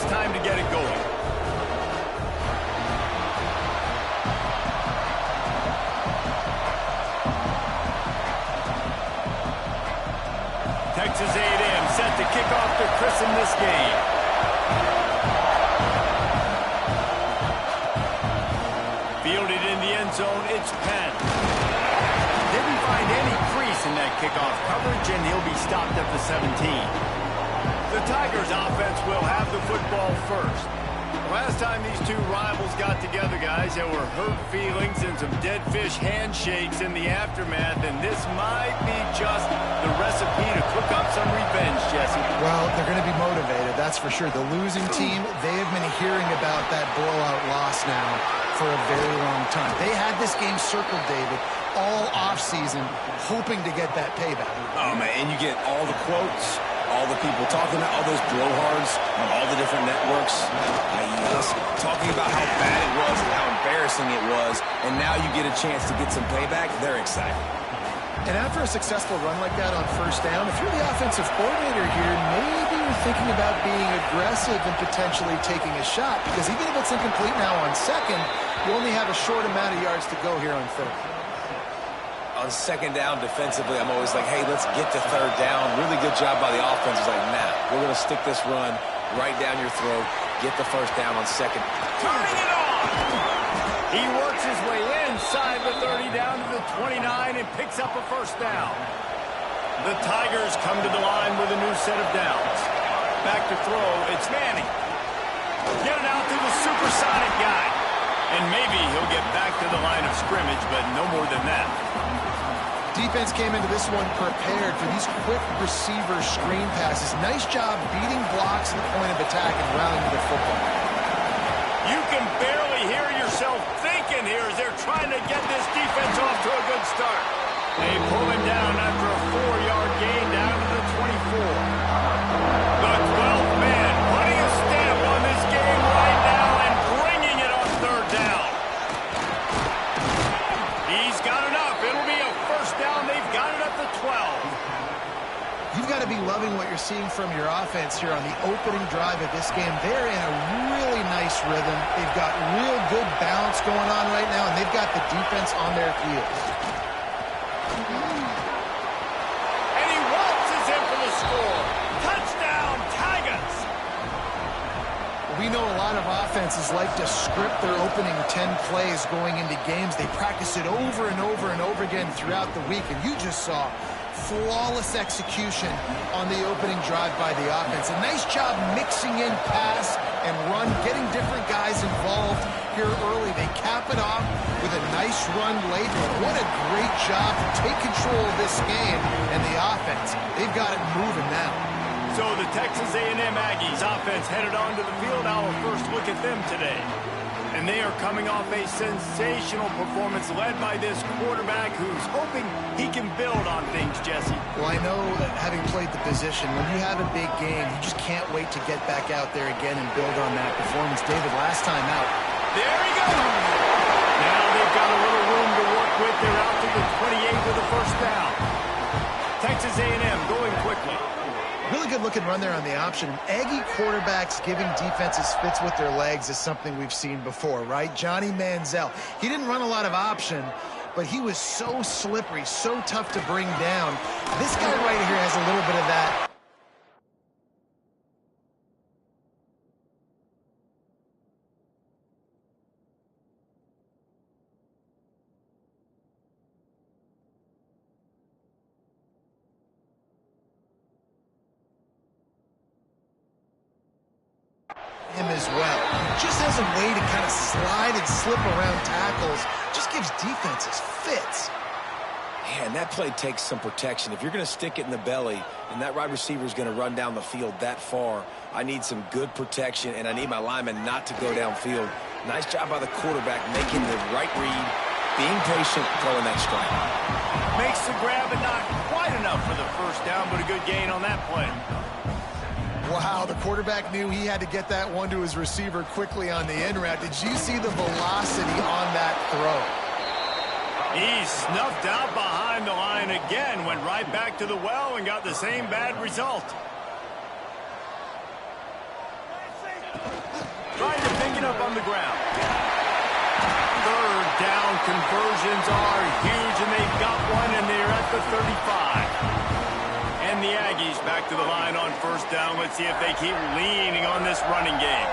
it's time to get it going. Texas A&M set to kick off to christen this game. Fielded in the end zone, it's Penn. Didn't find any crease in that kickoff coverage, and he'll be stopped at the 17. The Tigers offense will have the football first. Last time these two rivals got together, guys, there were hurt feelings and some dead fish handshakes in the aftermath, and this might be just the recipe to cook up some revenge, Jesse. Well, they're going to be motivated, that's for sure. The losing team, they have been hearing about that blowout loss now for a very long time. They had this game circled, David, all offseason, hoping to get that payback. Oh, man, and you get all the quotes, all the people talking about all those blowhards on all the different networks, talking about how bad it was and how embarrassing it was, and now you get a chance to get some payback. They're excited. And after a successful run like that on first down, if you're the offensive coordinator here, maybe you're thinking about being aggressive and potentially taking a shot, because even if it's incomplete now on second, you only have a short amount of yards to go here on third. On second down defensively, I'm always like, hey, let's get to third down. Really good job by the offense. It's like, nah, we're going to stick this run right down your throat, get the first down on second. Turning it on! He works his way inside the 30 down to the 29 and picks up a first down. The Tigers come to the line with a new set of downs. Back to throw, it's Manning. Get it out to the supersonic guy. And maybe he'll get back to the line of scrimmage, but no more than that. Defense came into this one prepared for these quick receiver screen passes. Nice job beating blocks at the point of attack and rallying to the football. You can barely hear yourself thinking here as they're trying to get this defense off to a good start. They pull him down after a 4-yard gain down to the 24. The 12th man putting a stamp on this game right now and bringing it on third down. He's got enough. It'll be a first down. They've got it at the 12. You've got to be loving what you're seeing from your offense here on the opening drive of this game. They're in a really nice rhythm. They've got real good balance going on right now, and they've got the defense on their heels. And he waltzes in for the score. Touchdown, Tigers! We know a lot of offenses like to script their opening 10 plays going into games. They practice it over and over and over again throughout the week, and you just saw flawless execution on the opening drive by the offense. A nice job mixing in pass and run, getting different guys involved here early. They cap it off with a nice run late. What a great job to take control of this game and the offense. They've got it moving now. So the Texas A&M Aggies offense headed onto the field. Our first look at them today. And they are coming off a sensational performance led by this quarterback who's hoping he can build on things, Jesse. Well, I know having played the position, when you have a big game, you just can't wait to get back out there again and build on that performance. David, last time out. There he goes! Now they've got a little room to work with. They're out to the 28 with a first down. Texas A&M going quickly. Really good looking run there on the option. Aggie quarterbacks giving defenses fits with their legs is something we've seen before, right? Johnny Manziel, he didn't run a lot of option, but he was so slippery, so tough to bring down. This guy right here has a little bit of that. Him as well. Just has a way to kind of slide and slip around tackles. Just gives defenses fits. Man, that play takes some protection. If you're going to stick it in the belly and that wide receiver is going to run down the field that far, I need some good protection, and I need my lineman not to go downfield. Nice job by the quarterback making the right read, being patient, throwing that strike. Makes the grab, but not quite enough for the first down, but a good gain on that play. Wow, the quarterback knew he had to get that one to his receiver quickly on the in route. Did you see the velocity on that throw? He snuffed out behind the line again, went right back to the well and got the same bad result. Trying to pick it up on the ground. Third down conversions are huge, and they've got one, and they're at the 35. And the Aggies back to the line on first down. Let's see if they keep leaning on this running game.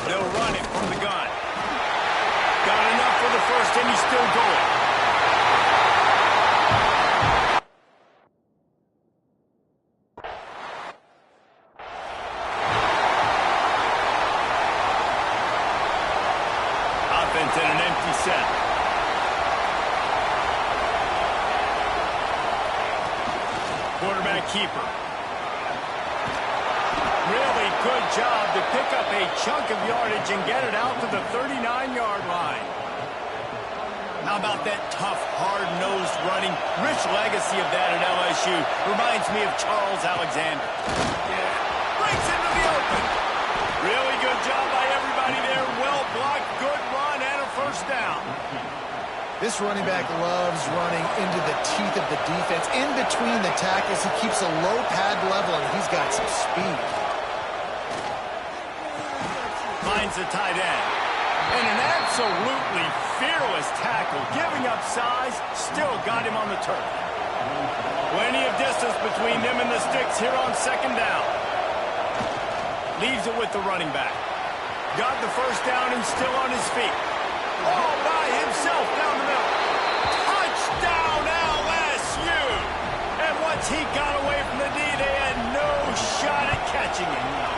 They'll run it from the gun. Got enough for the first, and he's still going. Offense in an empty set. Quarterback keeper. Really good job to pick up a chunk of yardage and get it out to the 39-yard line. How about that tough, hard-nosed running? Rich legacy of that at LSU. Reminds me of Charles Alexander. Yeah. Breaks into the open. Really good job by everybody there. Well blocked, good run, and a first down. This running back loves running into the teeth of the defense. In between the tackles, he keeps a low pad level, and he's got some speed. Finds the tight end. And an absolutely fearless tackle. Giving up size, still got him on the turf. Plenty of distance between them and the sticks here on second down. Leaves it with the running back. Got the first down and still on his feet. All by himself down the middle. Touchdown LSU! And once he got away from the D, they had no shot at catching him.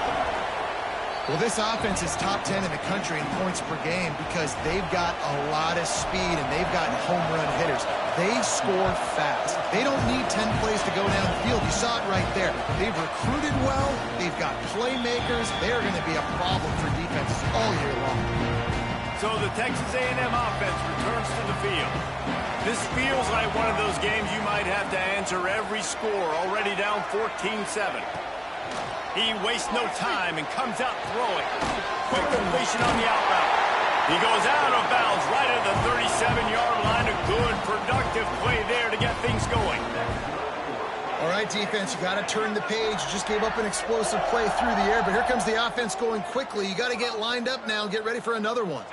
Well, this offense is top 10 in the country in points per game because they've got a lot of speed and they've got home run hitters. They score fast. They don't need 10 plays to go down the field. You saw it right there. They've recruited well. They've got playmakers. They're going to be a problem for defenses all year long. So the Texas A&M offense returns to the field. This feels like one of those games you might have to answer every score, already down 14-7. He wastes no time and comes out throwing. Quick completion on the outbound. He goes out of bounds right at the 37-yard line. A good, productive play there to get things going. All right, defense, you got to turn the page. You just gave up an explosive play through the air, but here comes the offense going quickly. You got to get lined up now and get ready for another one.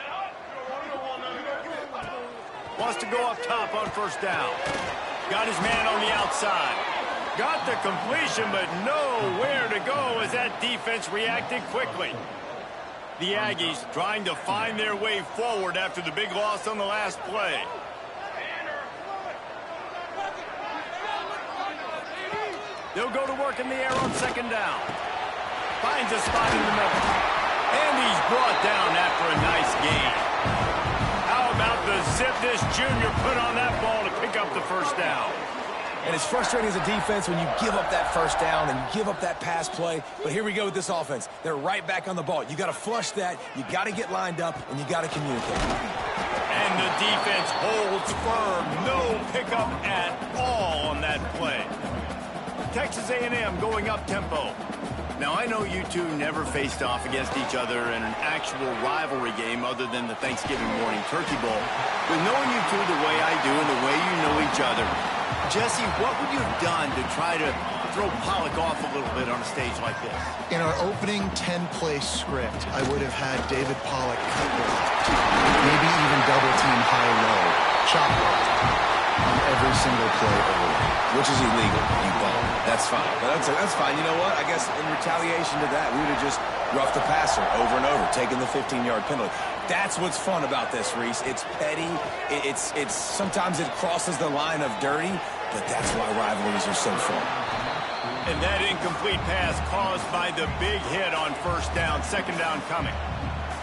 Wants to go up top on first down. Got his man on the outside. Got the completion, but nowhere to go as that defense reacted quickly. The Aggies trying to find their way forward after the big loss on the last play. They'll go to work in the air on second down. Finds a spot in the middle. And he's brought down after a nice gain. How about the zip this junior put on that ball to pick up the first down? And it's frustrating as a defense when you give up that first down and you give up that pass play. But here we go with this offense. They're right back on the ball. You got to flush that. You got to get lined up, and you got to communicate. And the defense holds firm. No pickup at all on that play. Texas A&M going up tempo. Now, I know you two never faced off against each other in an actual rivalry game other than the Thanksgiving morning turkey bowl. But knowing you two the way I do and the way you know each other, Jesse, what would you have done to try to throw Pollock off a little bit on a stage like this? In our opening 10-play script, I would have had David Pollock cut left, maybe even double-team high-low, chop left on every single play early. Which is illegal, you bum. That's fine. But that's fine. You know what? I guess in retaliation to that, we would have just roughed the passer over and over, taking the 15-yard penalty. That's what's fun about this, Reese. It's petty. It's sometimes it crosses the line of dirty, but that's why rivalries are so fun. And that incomplete pass caused by the big hit on first down, second down coming.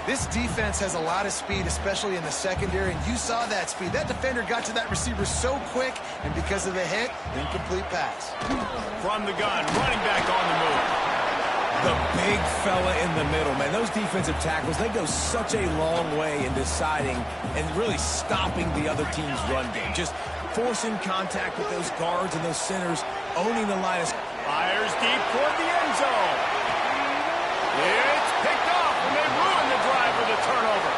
This defense has a lot of speed, especially in the secondary, and you saw that speed. That defender got to that receiver so quick, and because of the hit, incomplete pass. From the gun, running back on the move. The big fella in the middle, man. Those defensive tackles, they go such a long way in deciding and really stopping the other team's run game. Just forcing contact with those guards and those centers, owning the line. Fires deep toward the end zone. It's picked off, and they ruin the drive with a turnover.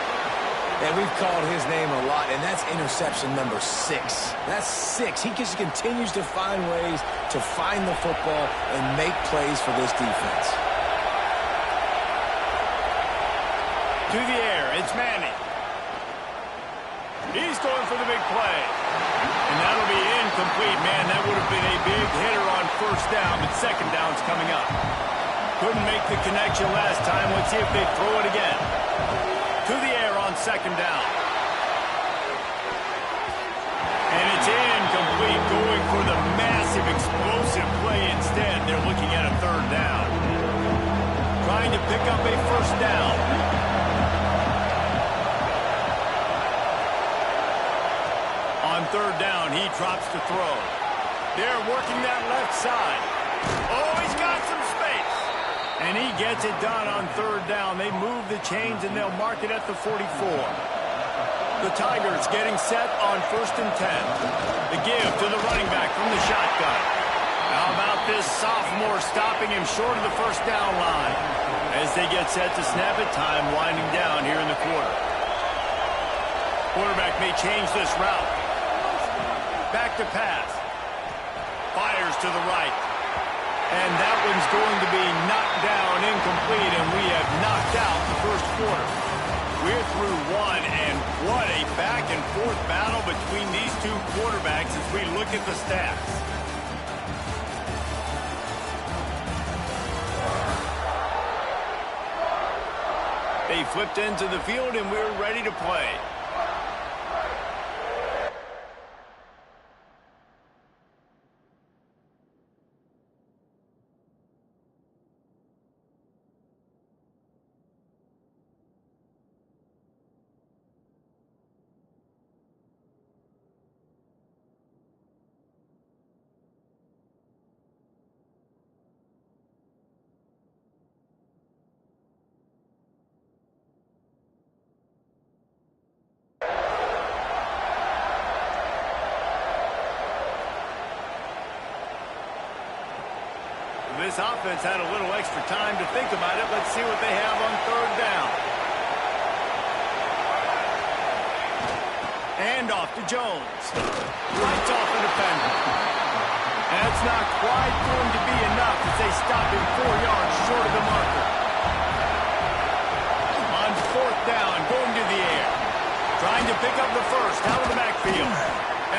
And we've called his name a lot, and that's interception number 6. That's 6. He just continues to find ways to find the football and make plays for this defense. To the air, it's Manning. He's going for the big play. And that'll be incomplete, man. That would have been a big hitter on first down, but second down's coming up. Couldn't make the connection last time. Let's see if they throw it again. To the air on second down. And it's incomplete, going for the massive explosive play instead. They're looking at a third down. Trying to pick up a first down. On third down, he drops to throw. They're working that left side. Oh, he's got some space. And he gets it done on third down. They move the chains, and they'll mark it at the 44. The Tigers getting set on 1st and 10. The give to the running back from the shotgun. How about this sophomore stopping him short of the first down line? As they get set to snap it, time winding down here in the quarter. Quarterback may change this route. Back to pass. Fires to the right. And that one's going to be knocked down incomplete, and we have knocked out the first quarter. We're through one, and what a back-and-forth battle between these two quarterbacks as we look at the stats. They flipped into the field, and we're ready to play. This offense had a little extra time to think about it. Let's see what they have on third down. Hand off to Jones. Lights off the defender. And it's not quite going to be enough as they stop him 4 yards short of the marker. On fourth down, going to the air. Trying to pick up the first out of the backfield.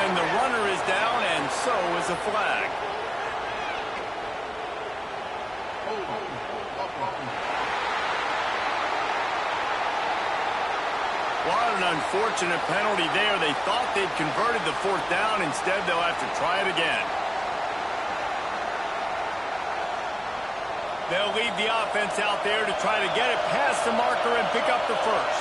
And the runner is down, and so is a flag. What an unfortunate penalty there. They thought they'd converted the fourth down. Instead, they'll have to try it again. They'll leave the offense out there to try to get it past the marker and pick up the first.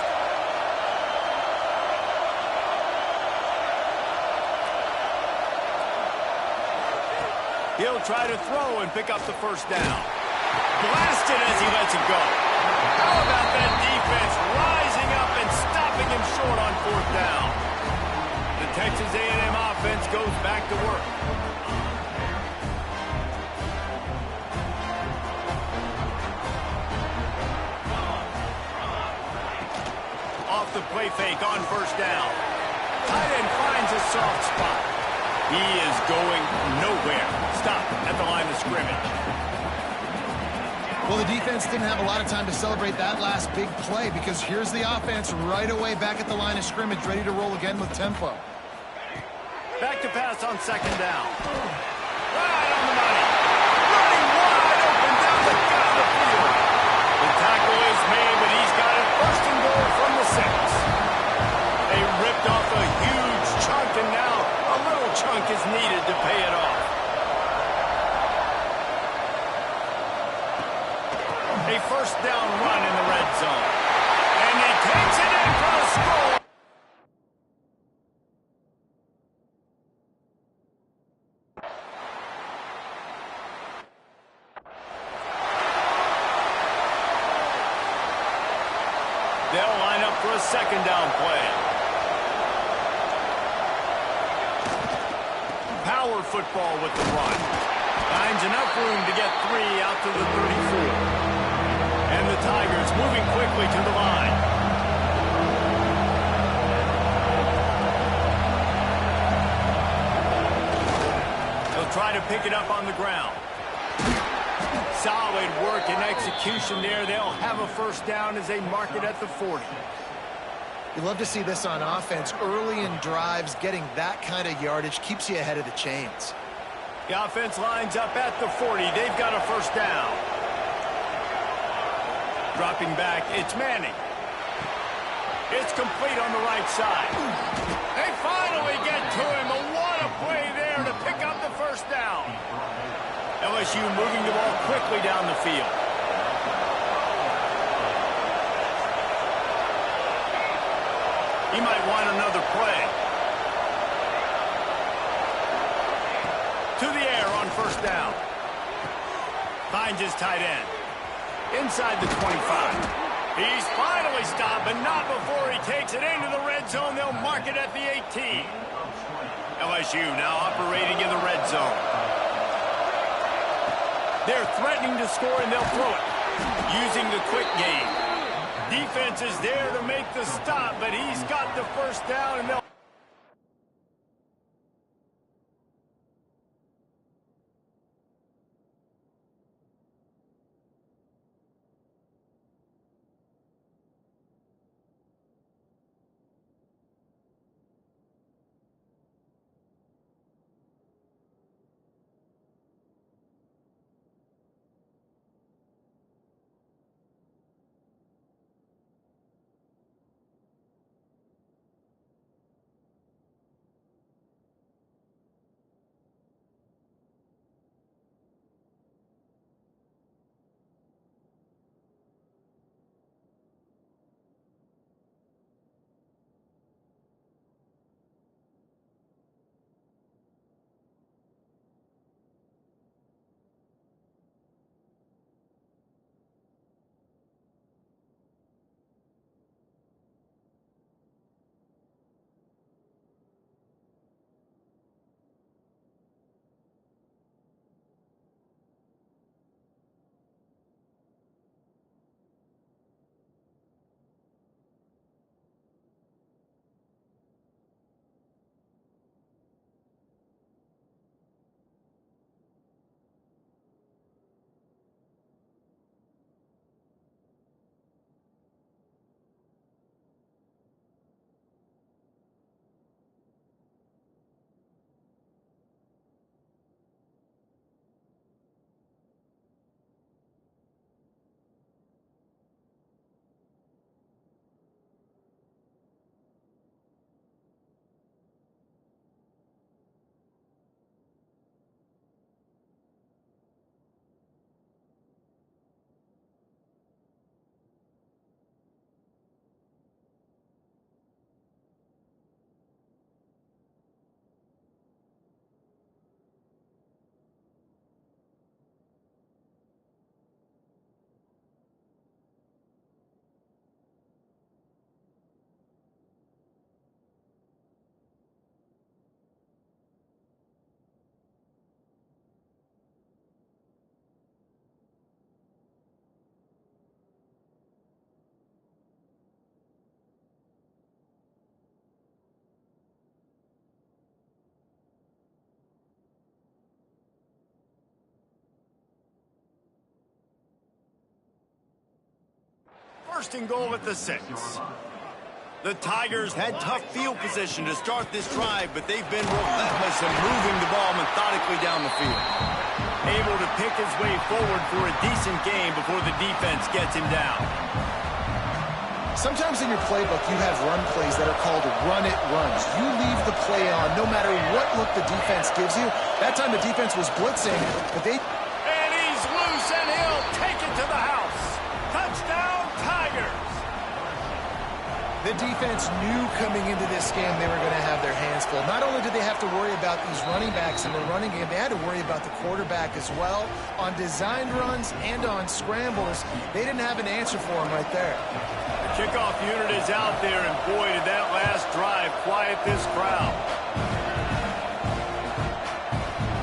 He'll try to throw and pick up the first down. Blasted as he lets it go. How about that defense rising up and stopping him short on fourth down? The Texas A&M offense goes back to work. Off the play fake on first down. Tight end finds a soft spot. He is going nowhere. Stop at the line of scrimmage. Well, the defense didn't have a lot of time to celebrate that last big play because here's the offense right away back at the line of scrimmage, ready to roll again with tempo. Back to pass on second down. Right on the money. Running wide open down the gut of the field. The tackle is made, but he's got it first and goal from the 6. They ripped off a huge chunk, and now a little chunk is needed to pay it off. A first down run in the red zone. And he takes it in for the score. They'll line up for a second down play. Power football with the run. Finds enough room to get 3 out to the 34. And the Tigers moving quickly to the line. They'll try to pick it up on the ground. Solid work and execution there. They'll have a first down as they mark it at the 40. You love to see this on offense. Early in drives, getting that kind of yardage keeps you ahead of the chains. The offense lines up at the 40. They've got a first down. Dropping back, it's Manning. It's complete on the right side. They finally get to him. What a play there to pick up the first down. LSU moving the ball quickly down the field. He might want another play. To the air on first down. Finds his tight end. Inside the 25. He's finally stopped, but not before he takes it into the red zone. They'll mark it at the 18. LSU now operating in the red zone. They're threatening to score, and they'll throw it. Using the quick game. Defense is there to make the stop, but he's got the first down, and they'll... First and goal at the 6. The Tigers had tough field position to start this drive, but they've been relentless in moving the ball methodically down the field. Able to pick his way forward for a decent game before the defense gets him down. Sometimes in your playbook, you have run plays that are called run-it runs. You leave the play on no matter what look the defense gives you. That time the defense was blitzing, but they... And he's loose, and he'll take it to the house. Touchdown, Tigers! The defense knew coming into this game they were going to have their hands full. Not only did they have to worry about these running backs in the running game, they had to worry about the quarterback as well. On designed runs and on scrambles, they didn't have an answer for him right there. The kickoff unit is out there, and boy, did that last drive quiet this crowd.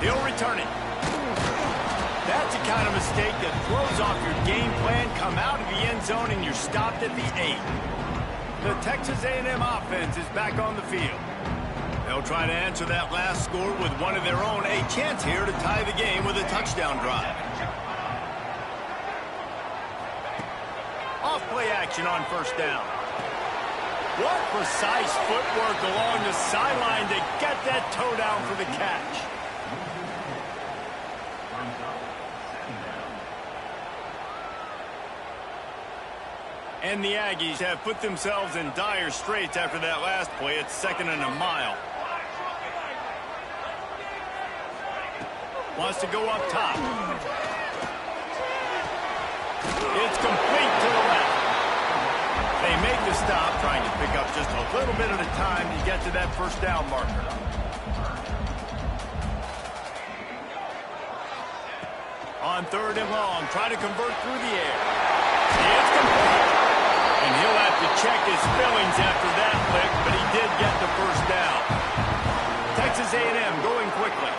He'll return it. That's the kind of mistake that throws off your game plan. Come out of the end zone, and you're stopped at the 8. The Texas A&M offense is back on the field. They'll try to answer that last score with one of their own. A chance here to tie the game with a touchdown drive. Play action on first down. What precise footwork along the sideline to get that toe down for the catch. And the Aggies have put themselves in dire straits after that last play. It's 2nd and a mile. Wants to go up top. It's complete to the left. They make the stop, trying to pick up just a little bit at a time to get to that first down marker. On 3rd and long, try to convert through the air. It's complete. And he'll have to check his fillings after that lick, but he did get the first down. Texas A&M going quickly.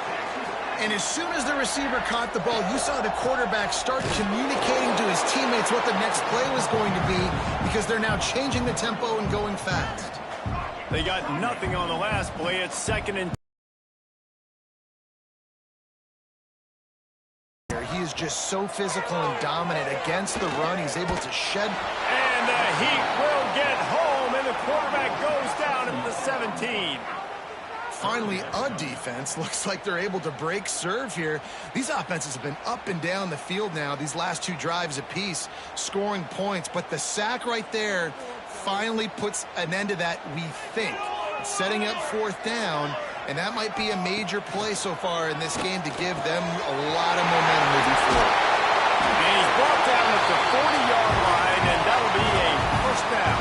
And as soon as the receiver caught the ball, you saw the quarterback start communicating to his teammates what the next play was going to be, because they're now changing the tempo and going fast. They got nothing on the last play. It's 2nd and 10. He is just so physical and dominant against the run. He's able to shed. And the Heat will get home, and the quarterback goes down at the 17. Finally, a defense. Looks like they're able to break serve here. These offenses have been up and down the field now, these last 2 drives apiece, scoring points. But the sack right there finally puts an end to that, we think. Setting up 4th down, and that might be a major play so far in this game to give them a lot of momentum moving forward. And he's brought down at the 40-yard line, and that'll be a first down.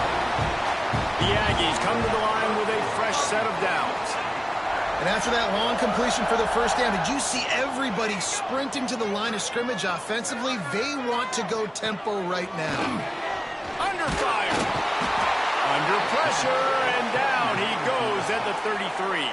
The Aggies come to the line with a fresh set of downs. And after that long completion for the first down, did you see everybody sprinting to the line of scrimmage offensively? They want to go tempo right now. Under fire. Under pressure, and down he goes at the 33.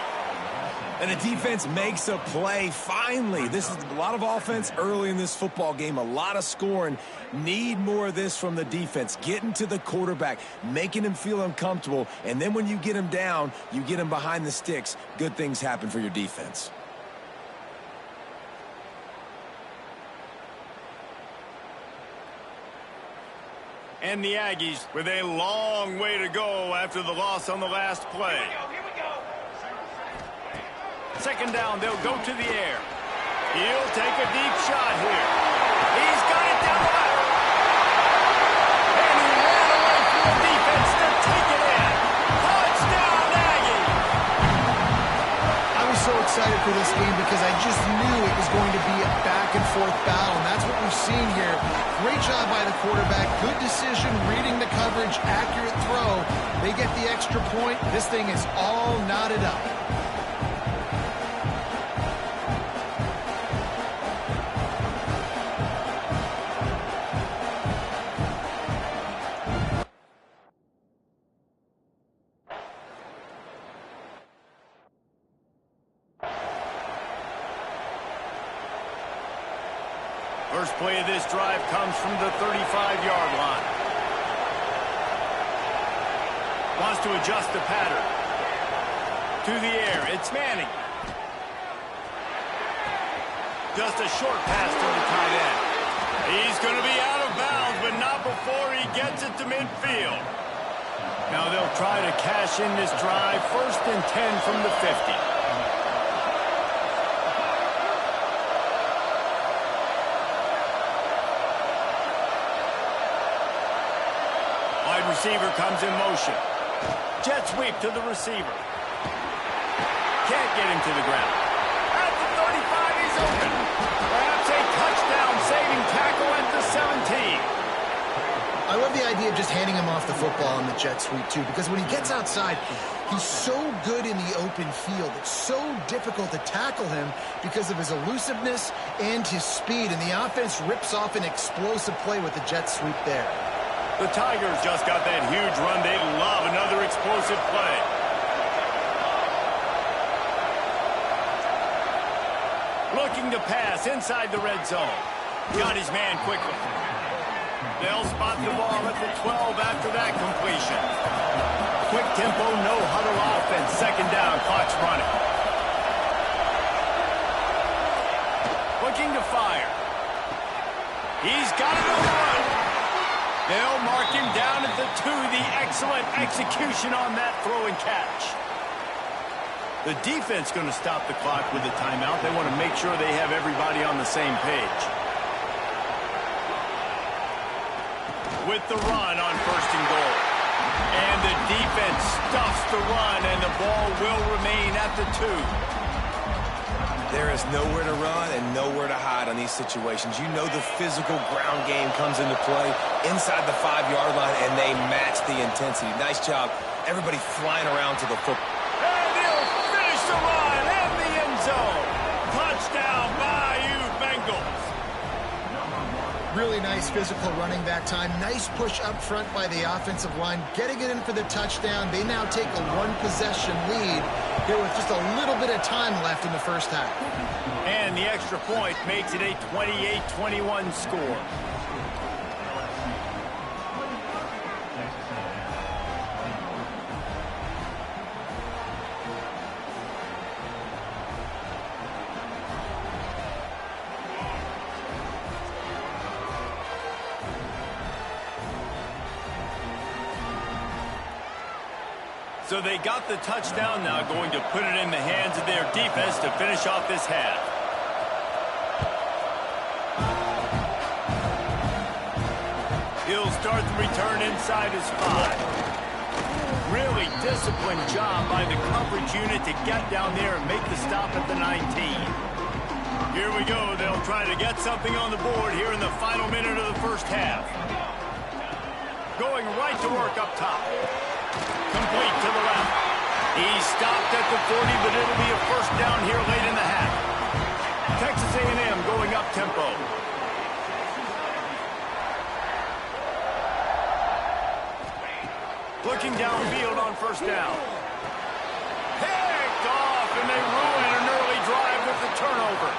And the defense makes a play, finally. This is a lot of offense early in this football game, a lot of scoring. Need more of this from the defense. Getting to the quarterback, making him feel uncomfortable, and then when you get him down, you get him behind the sticks. Good things happen for your defense. And the Aggies with a long way to go after the loss on the last play. 2nd down, they'll go to the air. He'll take a deep shot here. He's got it down the left. And he ran away from the defense to take it in. Touchdown, Aggie! I was so excited for this game because I just knew it was going to be a back-and-forth battle, and that's what we've seen here. Great job by the quarterback. Good decision, reading the coverage, accurate throw. They get the extra point. This thing is all knotted up. First play of this drive comes from the 35-yard line. Wants to adjust the pattern. To the air, it's Manning. Just a short pass to the tight end. He's going to be out of bounds, but not before he gets it to midfield. Now they'll try to cash in this drive. 1st and 10 from the 50. Receiver comes in motion. Jet sweep to the receiver. Can't get him to the ground. At the 35, he's open. Perhaps a touchdown-saving tackle at the 17. I love the idea of just handing him off the football on the jet sweep, too, because when he gets outside, he's so good in the open field. It's so difficult to tackle him because of his elusiveness and his speed, and the offense rips off an explosive play with the jet sweep there. The Tigers just got that huge run. They'd love another explosive play. Looking to pass inside the red zone. Got his man quickly. They'll spot the ball at the 12 after that completion. Quick tempo, no huddle offense. 2nd down, clock's running. Looking to fire. He's got it on the run. They'll mark him down at the 2. The excellent execution on that throw and catch. The defense going to stop the clock with a timeout. They want to make sure they have everybody on the same page. With the run on 1st and goal. And the defense stuffs the run, and the ball will remain at the 2. There is nowhere to run and nowhere to hide on these situations. You know the physical ground game comes into play inside the 5-yard line, and they match the intensity. Nice job. Everybody flying around to the football. And he'll finish the run in the end zone. Touchdown, Bayou Bengals. Really nice physical running that time. Nice push up front by the offensive line, getting it in for the touchdown. They now take a 1-possession lead here with just a little bit of time left in the first half. And the extra point makes it a 28-21 score. So they got the touchdown now, going to put it in the hands of their defense to finish off this half. He'll start the return inside his 5. Really disciplined job by the coverage unit to get down there and make the stop at the 19. Here we go. They'll try to get something on the board here in the final minute of the first half. Going right to work up top. Complete to the left. He's stopped at the 40, but it'll be a first down here late in the half. Texas A&M going up tempo. Looking downfield on first down. Picked off, and they ruin an early drive with the turnover.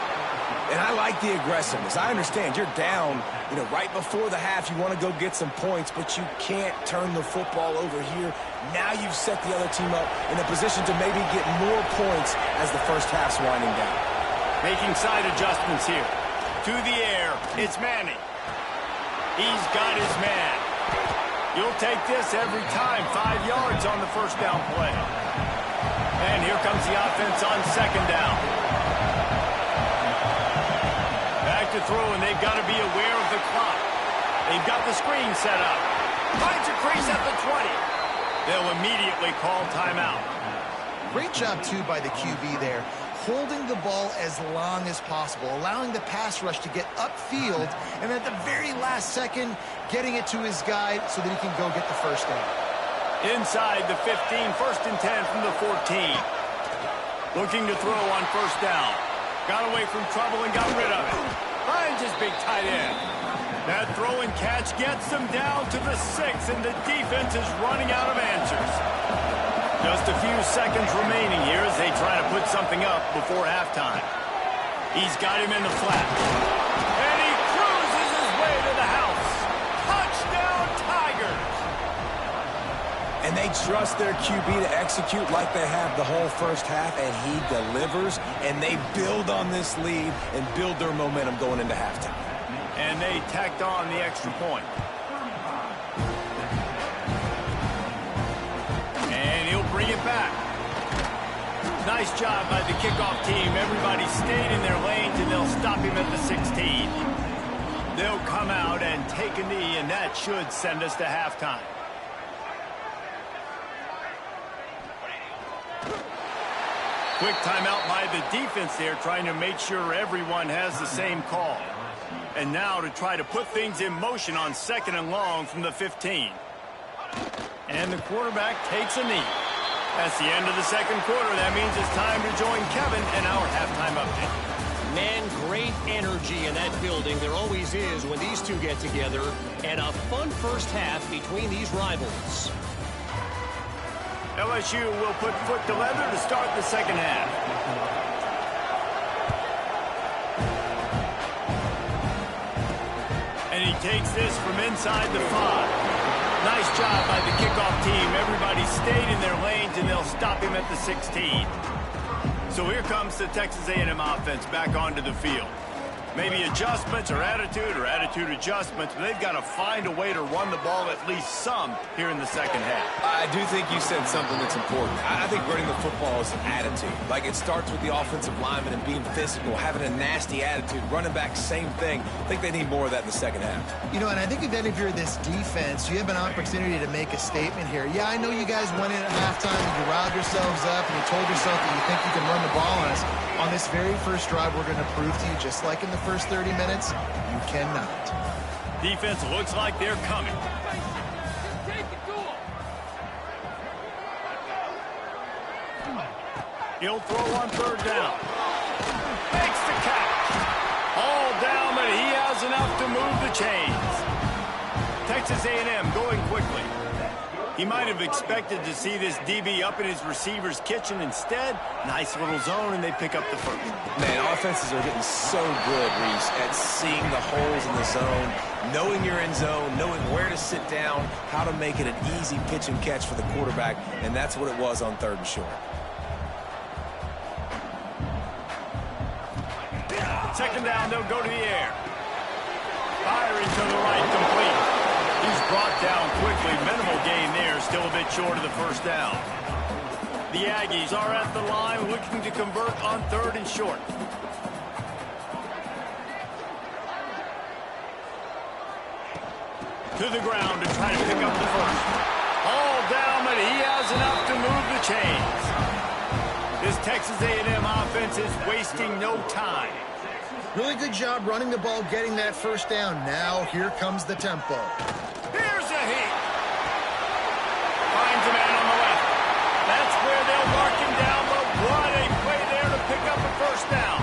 And I like the aggressiveness. I understand you're down, right before the half. You want to go get some points, but you can't turn the football over here. Now you've set the other team up in a position to maybe get more points as the first half's winding down. Making side adjustments here. To the air, it's Manning. He's got his man. You'll take this every time. 5 yards on the first down play. And here comes the offense on second down. To throw, and they've got to be aware of the clock. They've got the screen set up. Finds a crease at the 20. They'll immediately call timeout. Great job, too, by the QB there, holding the ball as long as possible, allowing the pass rush to get upfield, and at the very last second, getting it to his guy so that he can go get the first down. Inside the 15, 1st and 10 from the 14. Looking to throw on first down. Got away from trouble and got rid of it. Finds his big tight end. That throw and catch gets them down to the 6, and the defense is running out of answers. Just a few seconds remaining here as they try to put something up before halftime. He's got him in the flat. And he cruises his way to the house. Touchdown, Tigers! And they trust their QB to execute like they have the whole first half, and he delivers, and they build on this lead and build their momentum going into halftime. And they tacked on the extra point. And he'll bring it back. Nice job by the kickoff team. Everybody stayed in their lanes, and they'll stop him at the 16. They'll come out and take a knee, and that should send us to halftime. Quick timeout by the defense there, trying to make sure everyone has the same call. And now to try to put things in motion on 2nd and long from the 15. And the quarterback takes a knee. That's the end of the second quarter. That means it's time to join Kevin in our halftime update. Man, great energy in that building. There always is when these two get together. And a fun first half between these rivals. LSU will put foot to leather to start the second half. And he takes this from inside the 5. Nice job by the kickoff team. Everybody stayed in their lanes, and they'll stop him at the 16. So here comes the Texas A&M offense back onto the field. Maybe adjustments or attitude adjustments, but they've got to find a way to run the ball at least some here in the second half. I do think you said something that's important. I think running the football is an attitude. Like, it starts with the offensive lineman and being physical, having a nasty attitude. Running back, same thing. I think they need more of that in the second half. You know, and I think if you're this defense, you have an opportunity to make a statement here. Yeah, I know you guys went in at halftime and you riled yourselves up and you told yourself that you think you can run the ball on us. On this very first drive, we're going to prove to you, just like in the first 30 minutes, you cannot. Defense looks like they're coming. He'll throw on third down. Makes the catch. All down, but he has enough to move the chains. Texas A&M going quickly. He might have expected to see this DB up in his receiver's kitchen. Instead, nice little zone, and they pick up the first. Man, offenses are getting so good, Reese, at seeing the holes in the zone, knowing you're in zone, knowing where to sit down, how to make it an easy pitch and catch for the quarterback, and that's what it was on third and short. Second down, they'll go to the air. Firing to the right, complete. He's brought down quickly. Minimal gain there, still a bit short of the first down. The Aggies are at the line looking to convert on third and short. To the ground to try to pick up the first. All down, but he has enough to move the chains. This Texas A&M offense is wasting no time. Really good job running the ball, getting that first down. Now here comes the tempo. Here's a hit. Finds a man on the left. That's where they'll mark him down, but what a play there to pick up a first down.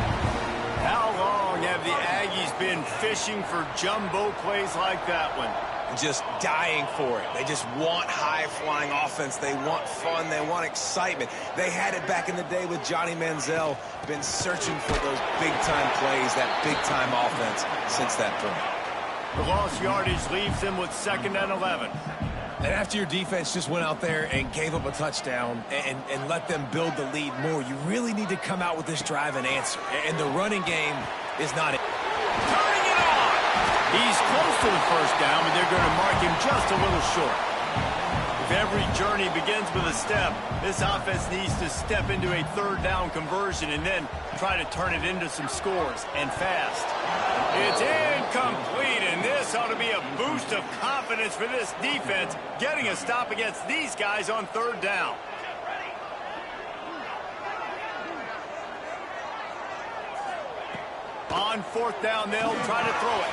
How long have the Aggies been fishing for jumbo plays like that one? Just dying for it. They just want high-flying offense. They want fun. They want excitement. They had it back in the day with Johnny Manziel. Been searching for those big-time plays, that big-time offense since that point. The lost yardage leaves them with 2nd and 11. And after your defense just went out there and gave up a touchdown and let them build the lead more, you really need to come out with this drive and answer. And the running game is not it. Turning it on! He's close to the first down, but they're going to mark him just a little short. If every journey begins with a step, this offense needs to step into a third down conversion and then try to turn it into some scores, and fast. It's incomplete, and this ought to be a boost of confidence for this defense, getting a stop against these guys on third down. On fourth down, they'll try to throw it.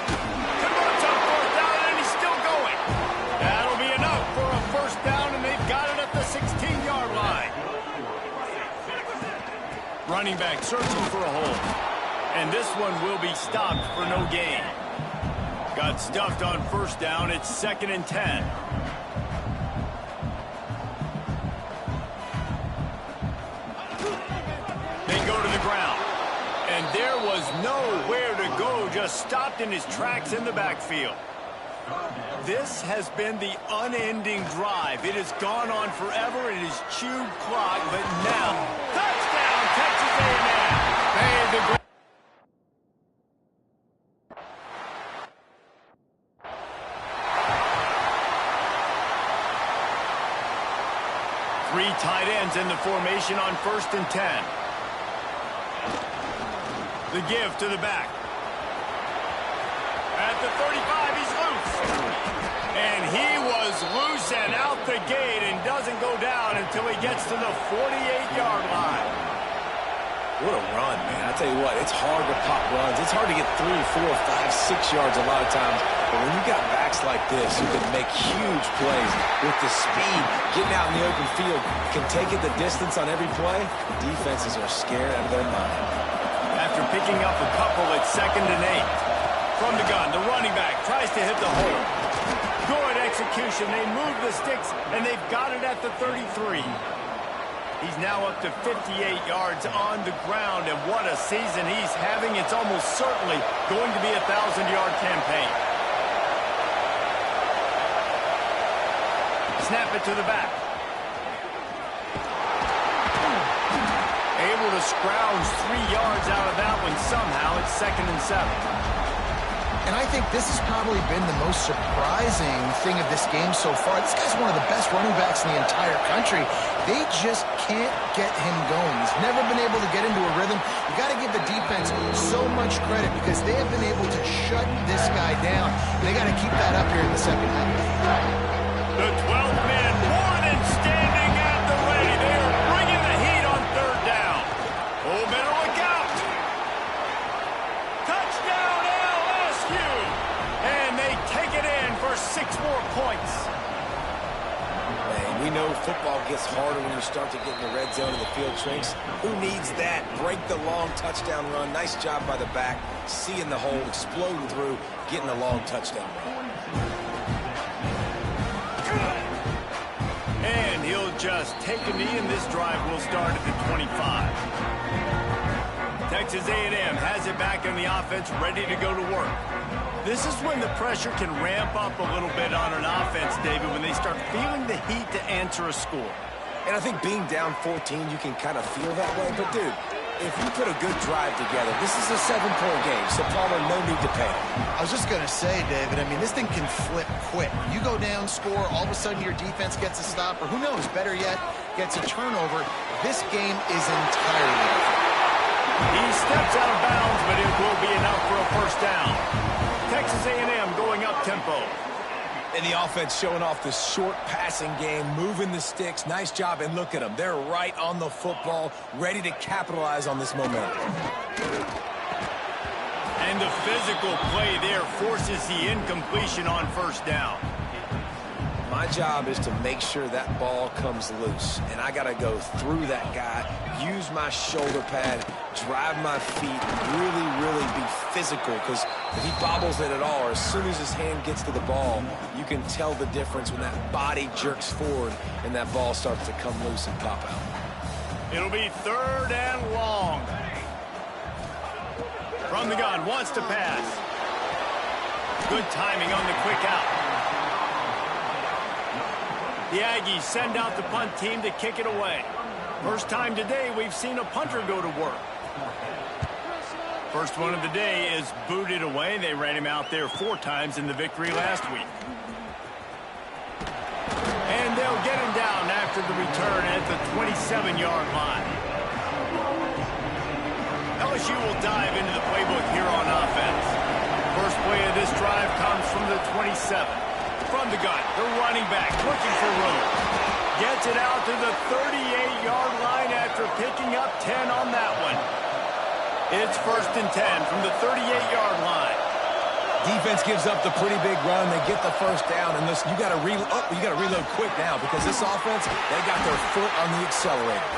Converts on fourth down, and he's still going. That'll be enough for a first down, and they've got it at the 16-yard line. Running back searching for a hole. And this one will be stopped for no gain. Got stuffed on first down. It's 2nd and 10. They go to the ground. And there was nowhere to go, just stopped in his tracks in the backfield. This has been the unending drive. It has gone on forever. It has chewed clock, but now, touchdown, Texas A&M. Hey, the 3 tight ends in the formation on 1st and 10. The give to the back. At the 35, he's loose. And he was loose and out the gate and doesn't go down until he gets to the 48-yard line. What a run, man. I tell you what, it's hard to pop runs. It's hard to get 3, 4, 5, 6 yards a lot of times. But when you got backs like this who can make huge plays with the speed, getting out in the open field, can take it the distance on every play, defenses are scared out of their mind. After picking up a couple, it's 2nd and 8. From the gun, the running back tries to hit the hole. Good execution. They move the sticks, and they've got it at the 33. He's now up to 58 yards on the ground, and what a season he's having. It's almost certainly going to be a 1,000-yard campaign. Snap it to the back. Able able to scrounge 3 yards out of that one somehow. It's 2nd and 7. And I think this has probably been the most surprising thing of this game so far. This guy's one of the best running backs in the entire country. They just can't get him going. He's never been able to get into a rhythm. You got to give the defense so much credit because they have been able to shut this guy down. And they got to keep that up here in the second half. The 12th man more than standing at the ready. They are bringing the heat on 3rd down. Oh, better look out. Touchdown, LSU. And they take it in for 6 more points. We know football gets harder when you start to get in the red zone and the field shrinks. Who needs that? Break the long touchdown run. Nice job by the back. Seeing the hole, exploding through, getting a long touchdown run. And he'll just take a knee, and this drive will start at the 25. Texas A&M has it back in the offense, ready to go to work. This is when the pressure can ramp up a little bit on an offense, David, when they start feeling the heat to answer a score. And I think being down 14, you can kind of feel that way. But, dude, if you put a good drive together, this is a 7-point game. So, Palmer, no need to panic. I was just going to say, David, I mean, this thing can flip quick. You go down, score, all of a sudden your defense gets a stop, or who knows, better yet, gets a turnover. This game is entirely different. He steps out of bounds, but it will be enough for a 1st down. Texas A&M going up tempo. And the offense showing off the short passing game, moving the sticks. Nice job, and look at them. They're right on the football, ready to capitalize on this momentum. And the physical play there forces the incompletion on 1st down. My job is to make sure that ball comes loose, and I got to go through that guy, use my shoulder pad, drive my feet, really be physical, because if he bobbles it at all, or as soon as his hand gets to the ball, you can tell the difference when that body jerks forward and that ball starts to come loose and pop out. It'll be 3rd and long. From the gun, wants to pass. Good timing on the quick out. The Aggies send out the punt team to kick it away. First time today we've seen a punter go to work. First one of the day is booted away. They ran him out there 4 times in the victory last week. And they'll get him down after the return at the 27-yard line. LSU will dive into the playbook here on offense. First play of this drive comes from the 27. From the gun, the running back looking for room. Gets it out to the 38-yard line after picking up 10 on that one. It's 1st and 10 from the 38-yard line. Defense gives up the pretty big run. They get the 1st down, and listen, you got to reload quick now because this offense, they got their foot on the accelerator.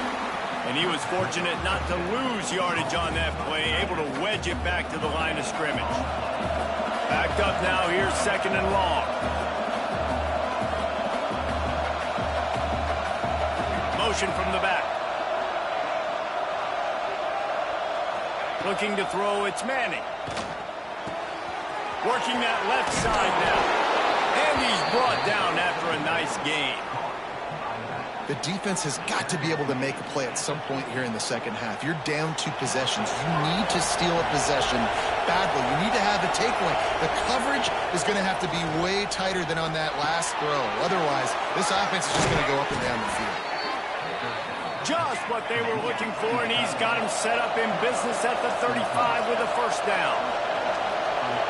And he was fortunate not to lose yardage on that play, able to wedge it back to the line of scrimmage. Backed up now, here's 2nd and long. Motion from the back. Looking to throw, it's Manning. Working that left side now. And he's brought down after a nice gain. The defense has got to be able to make a play at some point here in the second half. You're down 2 possessions. You need to steal a possession badly. You need to have a takeaway. The coverage is going to have to be way tighter than on that last throw. Otherwise, this offense is just going to go up and down the field. Just what they were looking for, and he's got him set up in business at the 35 with a 1st down.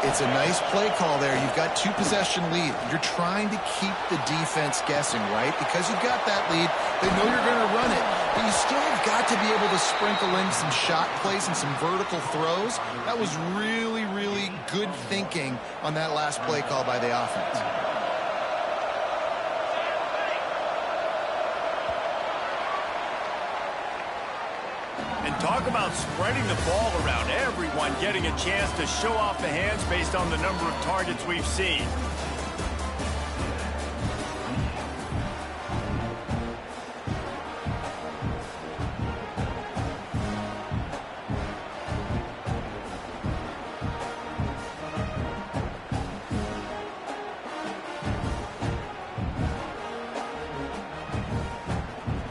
It's a nice play call there. You've got 2 possession lead. You're trying to keep the defense guessing, right? Because you've got that lead, they know you're going to run it. But you still have got to be able to sprinkle in some shot plays and some vertical throws. That was really good thinking on that last play call by the offense. Talk about spreading the ball around. Everyone getting a chance to show off the hands based on the number of targets we've seen.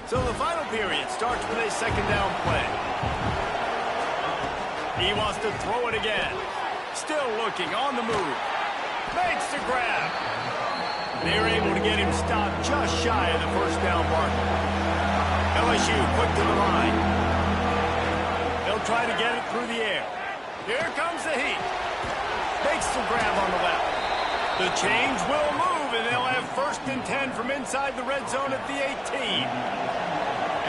So the final period starts with a second down play. He wants to throw it again. Still looking on the move. Makes the grab. They're able to get him stopped just shy of the first down marker. LSU quick to the line. They'll try to get it through the air. Here comes the heat. Makes the grab on the left. The chains will move, and they'll have 1st and 10 from inside the red zone at the 18.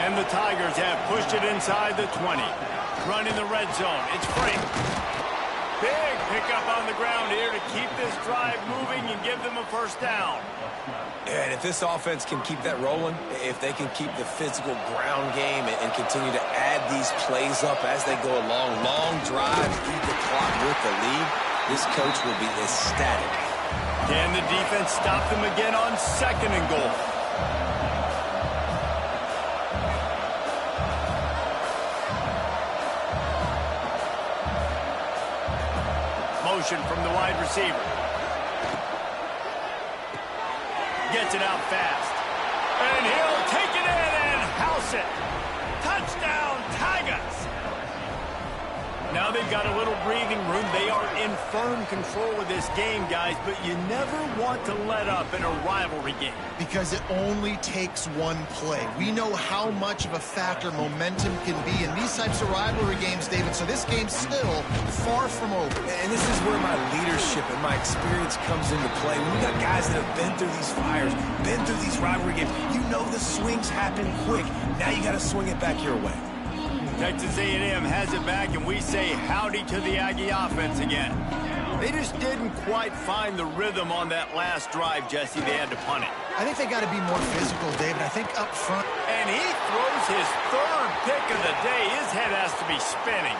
And the Tigers have pushed it inside the 20. Running the red zone. It's free. Big pickup on the ground here to keep this drive moving and give them a first down. And if this offense can keep that rolling, if they can keep the physical ground game and continue to add these plays up as they go along, long drives, eat the clock with the lead, this coach will be ecstatic. Can the defense stop them again on 2nd and goal? Motion from the wide receiver. Gets it out fast. And he'll take it in and house it. Touchdown, Tigers! Now they've got a little breathing room. They are in firm control of this game, guys, but you never want to let up in a rivalry game. Because it only takes one play. We know how much of a factor momentum can be in these types of rivalry games, David, so this game's still far from over. And this is where my leadership and my experience comes into play. When you got guys that have been through these fires, been through these rivalry games, you know the swings happen quick. Now you got to swing it back your way. Texas A&M has it back, and we say howdy to the Aggie offense again. They just didn't quite find the rhythm on that last drive, Jesse. They had to punt it. I think they got to be more physical, David. I think up front. And he throws his 3rd pick of the day. His head has to be spinning.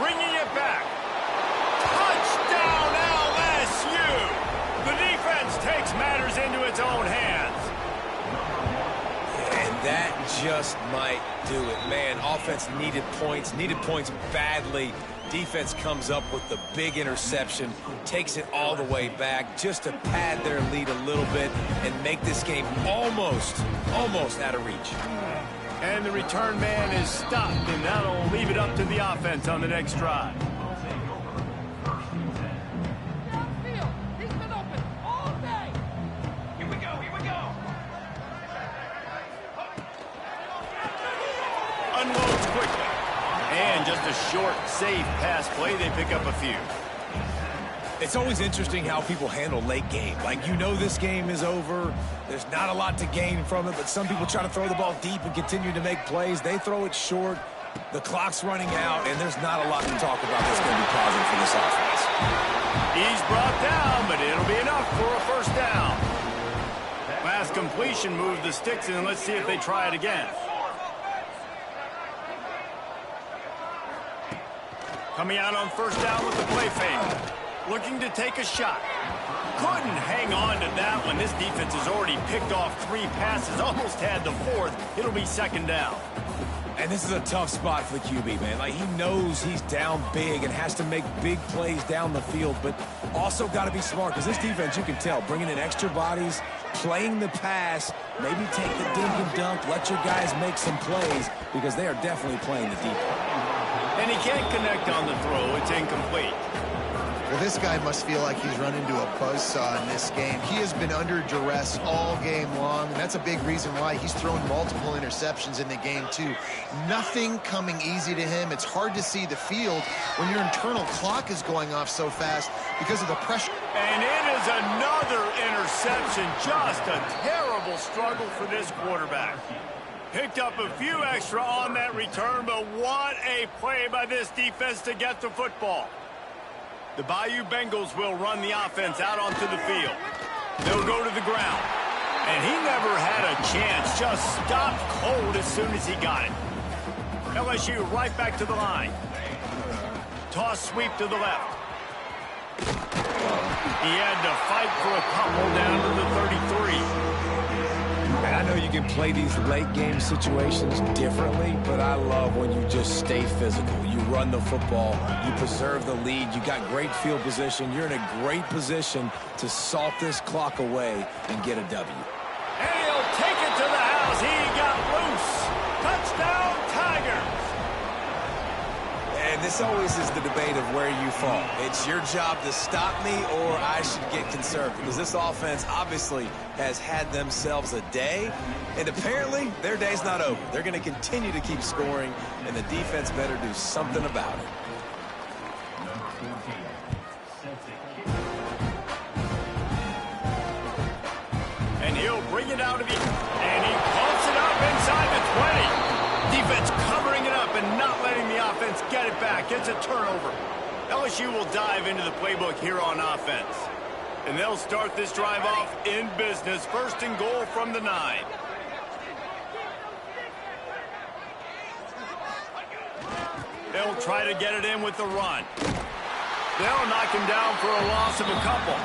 Bringing it back. Touchdown, LSU! The defense takes matters into its own hands. And that just might do it. Man, offense needed points badly. Defense comes up with the big interception, takes it all the way back just to pad their lead a little bit and make this game almost out of reach. And the return man is stopped, and that'll leave it up to the offense on the next drive. He's been open all day. Here we go. Unloads quickly. And just a short, safe pass play. They pick up a few. It's always interesting how people handle late game. Like, you know this game is over. There's not a lot to gain from it, but some people try to throw the ball deep and continue to make plays. They throw it short. The clock's running out, and there's not a lot to talk about that's going to be positive for this offense. He's brought down, but it'll be enough for a first down. Last completion moved the sticks, and let's see if they try it again. Coming out on first down with the play fake. Looking to take a shot. Couldn't hang on to that one. This defense has already picked off 3 passes, almost had the 4th. It'll be second down. And this is a tough spot for the QB, man. Like, he knows he's down big and has to make big plays down the field, but also got to be smart because this defense, you can tell, bringing in extra bodies, playing the pass, maybe take the dink and dunk, let your guys make some plays because they are definitely playing the deep. And he can't connect on the throw. It's incomplete. Well, this guy must feel like he's run into a buzzsaw in this game. He has been under duress all game long, and that's a big reason why he's thrown multiple interceptions in the game, too. Nothing coming easy to him. It's hard to see the field when your internal clock is going off so fast because of the pressure. And it is another interception. Just a terrible struggle for this quarterback. Picked up a few extra on that return, but what a play by this defense to get the football. The Bayou Bengals will run the offense out onto the field. They'll go to the ground. And he never had a chance. Just stopped cold as soon as he got it. LSU right back to the line. Toss sweep to the left. He had to fight for a couple down to the 33. And I know you can play these late game situations differently, but I love when you just stay physical. You run the football, you preserve the lead, you got great field position, you're in a great position to salt this clock away and get a W. And he'll take it to the house He got loose. Touchdown, Tigers. And this always is the debate of where you fall. It's your job to stop me or I should get conservative, because this offense obviously has had themselves a day, and apparently their day's not over. They're going to continue to keep scoring, and the defense better do something about it. And he'll bring it out of you, and he pumps it up inside the 20. Defense covering it up and not letting the offense get it back. It's a turnover. LSU will dive into the playbook here on offense. And they'll start this drive off in business. First and goal from the 9. They'll try to get it in with the run. They'll knock him down for a loss of a couple.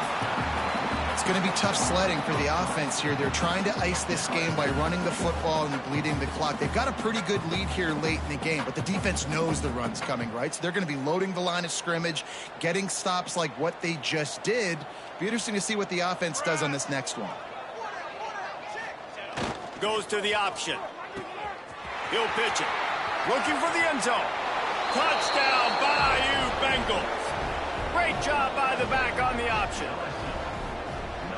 It's going to be tough sledding for the offense here. They're trying to ice this game by running the football and bleeding the clock. They've got a pretty good lead here late in the game, but the defense knows the run's coming, right? So they're going to be loading the line of scrimmage, getting stops like what they just did. Be interesting to see what the offense does on this next one. Goes to the option. He'll pitch it. Looking for the end zone. Touchdown, Bayou Bengals. Great job by the back on the option.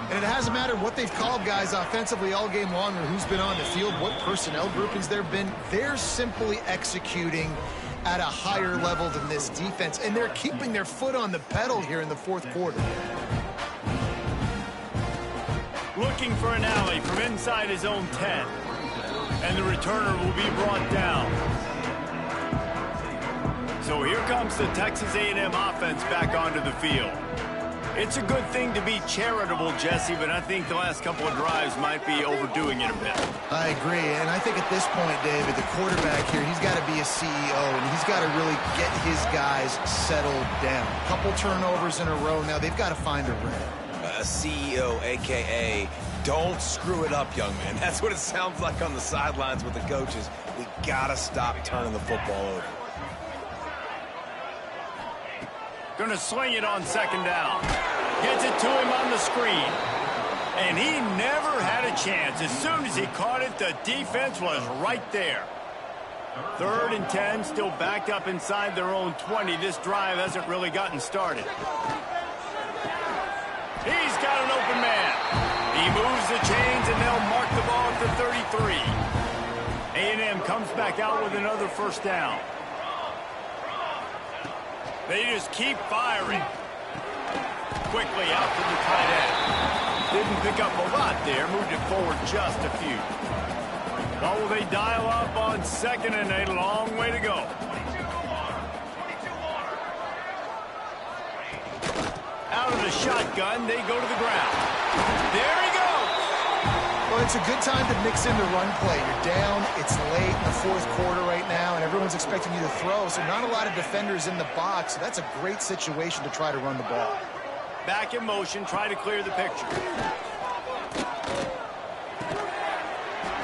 And it hasn't mattered what they've called guys offensively all game long or who's been on the field, what personnel groupings there have been. They're simply executing at a higher level than this defense, and they're keeping their foot on the pedal here in the fourth quarter. Looking for an alley from inside his own 10. And the returner will be brought down. So here comes the Texas A&M offense back onto the field. It's a good thing to be charitable, Jesse, but I think the last couple of drives might be overdoing it a bit. I agree, and I think at this point, David, the quarterback here, he's got to be a CEO, and he's got to really get his guys settled down. A couple turnovers in a row now. They've got to find a rhythm. A CEO, a.k.a. don't screw it up, young man. That's what it sounds like on the sidelines with the coaches. We got to stop turning the football over. Going to sling it on second down. Gets it to him on the screen. And he never had a chance. As soon as he caught it, the defense was right there. 3rd and 10, still backed up inside their own 20. This drive hasn't really gotten started. He's got an open man. He moves the chains, and they'll mark the ball at the 33. A&M comes back out with another first down. They just keep firing. Quickly out to the tight end. Didn't pick up a lot there. Moved it forward just a few. Oh, they dial up on 2nd and a long way to go. Out of the shotgun, they go to the ground. There he goes. Well, it's a good time to mix in the run play. You're down, it's late in the fourth quarter right now, and everyone's expecting you to throw, so not a lot of defenders in the box. So that's a great situation to try to run the ball. Back in motion, try to clear the picture.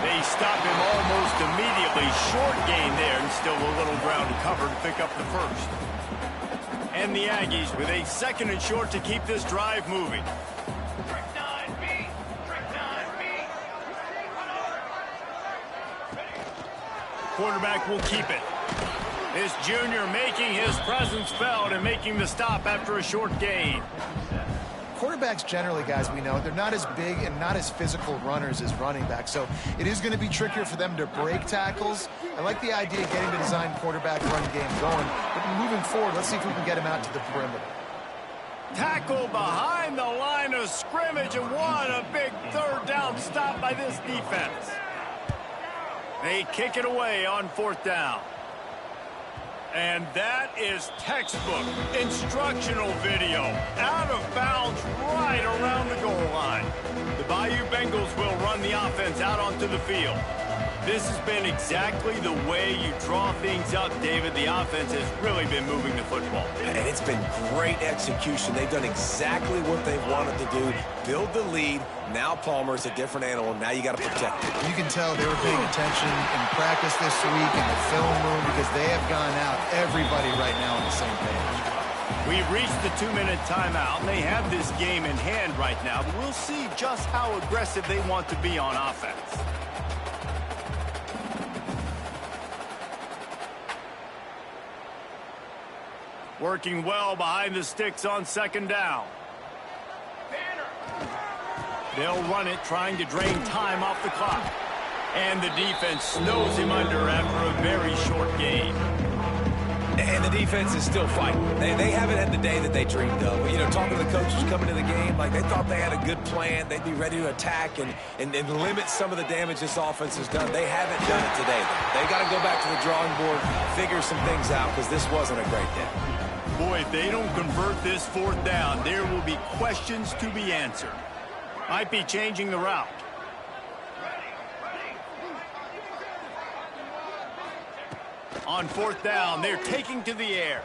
They stop him almost immediately. Short gain there, and still a little ground to cover to pick up the first. And the Aggies with a 2nd and short to keep this drive moving. Quarterback will keep it. This junior making his presence felt and making the stop after a short gain. Quarterbacks generally, guys, we know, they're not as big and not as physical runners as running backs, so it is going to be trickier for them to break tackles. I like the idea of getting the design quarterback run game going, but moving forward, let's see if we can get him out to the perimeter. Tackle behind the line of scrimmage, and what a big 3rd down stop by this defense. They kick it away on 4th down. And that is textbook instructional video. Out of bounds right around the goal line. The Bayou Bengals will run the offense out onto the field. This has been exactly the way you draw things up, David. The offense has really been moving the football. And it's been great execution. They've done exactly what they've wanted to do. Build the lead. Now Palmer's a different animal. Now you got to protect it. You can tell they were paying attention in practice this week in the film room because they have gone out, everybody right now on the same page. We've reached the 2-minute timeout, and they have this game in hand right now. But we'll see just how aggressive they want to be on offense. Working well behind the sticks on second down. They'll run it, trying to drain time off the clock. And the defense snows him under after a very short game. And the defense is still fighting. They haven't had the day that they dreamed of. You know, talking to the coaches coming to the game, like they thought they had a good plan. They'd be ready to attack and limit some of the damage this offense has done. They haven't done it today. They got to go back to the drawing board, figure some things out, because this wasn't a great day. Boy, if they don't convert this fourth down, there will be questions to be answered. Might be changing the route. On fourth down, they're taking to the air.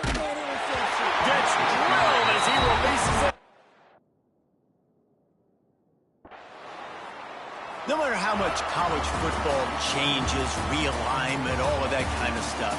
Gets drilled as he releases it. No matter how much college football changes, realignment, all of that kind of stuff,